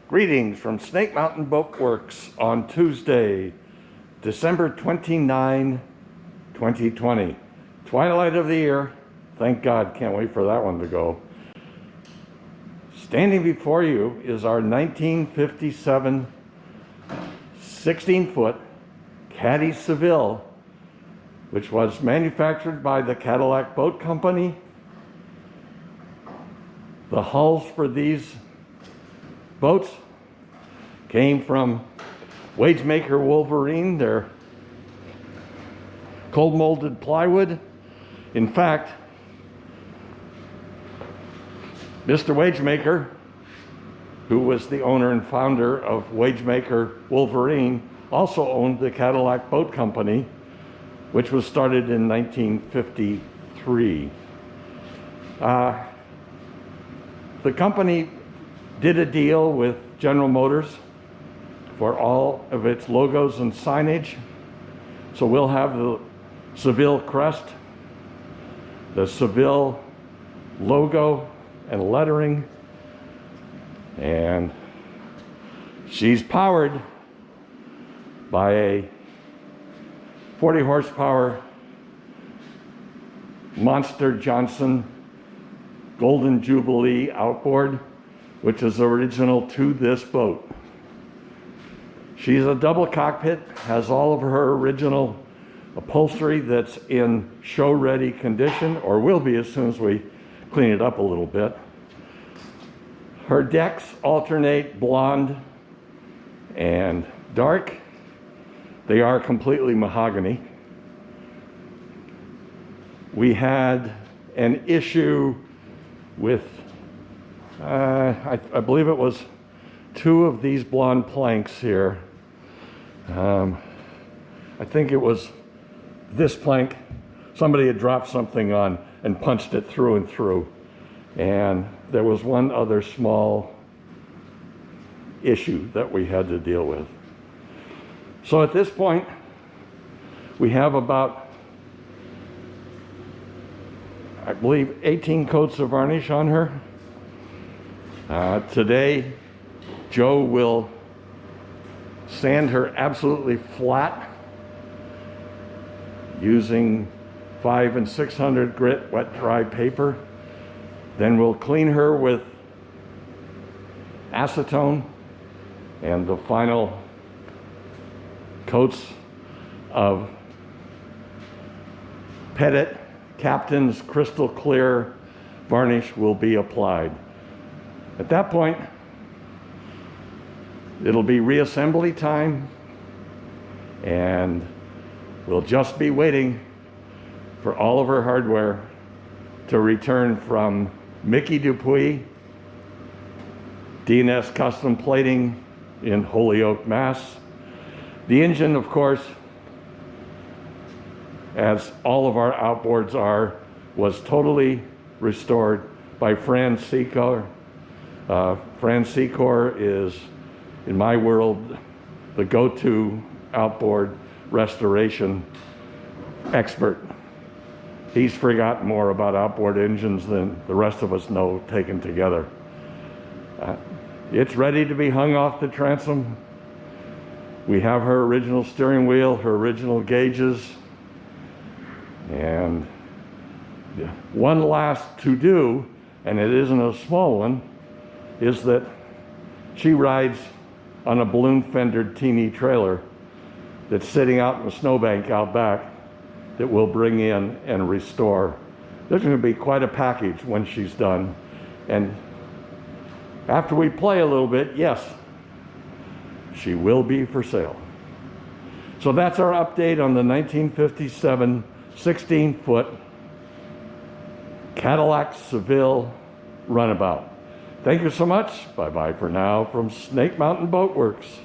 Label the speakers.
Speaker 1: Greetings from Snake Mountain Boatworks on Tuesday, December 29, 2020. Twilight of the year. Thank God, can't wait for that one to go. Standing before you is our 1957 16-foot Cadillac Seville, which was manufactured by the Cadillac Boat Company. The hulls for these boats came from Wagemaker Wolverine, their cold molded plywood. In fact, Mr. Wagemaker, who was the owner and founder of Wagemaker Wolverine, also owned the Cadillac Boat Company, which was started in 1953. The company did a deal with General Motors for all of its logos and signage. So we'll have the Seville crest, the Seville logo and lettering, and she's powered by a 40 horsepower Monster Johnson Golden Jubilee outboard, which is original to this boat. She's a double cockpit, has all of her original upholstery that's in show-ready condition, or will be as soon as we clean it up a little bit. Her decks alternate blonde and dark. They are completely mahogany. We had an issue with, I believe it was two of these blonde planks here. I think it was this plank. Somebody had dropped something on and punched it through and through. And there was one other small issue that we had to deal with. So at this point, we have about, I believe, 18 coats of varnish on her. Today, Joe will sand her absolutely flat using 500 and 600 grit wet dry paper. Then we'll clean her with acetone and the final coats of Pettit Captain's crystal clear varnish will be applied. At that point, it'll be reassembly time, and we'll just be waiting for all of her hardware to return from Mickey Dupuy, D&S Custom Plating in Holyoke, Mass. The engine, of course, as all of our outboards are, was totally restored by Fran Secor. Fran Secor is, in my world, the go-to outboard restoration expert. He's forgotten more about outboard engines than the rest of us know taken together. It's ready to be hung off the transom. We have her original steering wheel, her original gauges, and one last to-do, and it isn't a small one, is that she rides on a balloon-fendered teeny trailer that's sitting out in the snowbank out back that we'll bring in and restore. There's going to be quite a package when she's done. And after we play a little bit, yes, she will be for sale. So that's our update on the 1957 16-foot Cadillac Seville runabout. Thank you so much. Bye-bye for now from Snake Mountain Boatworks.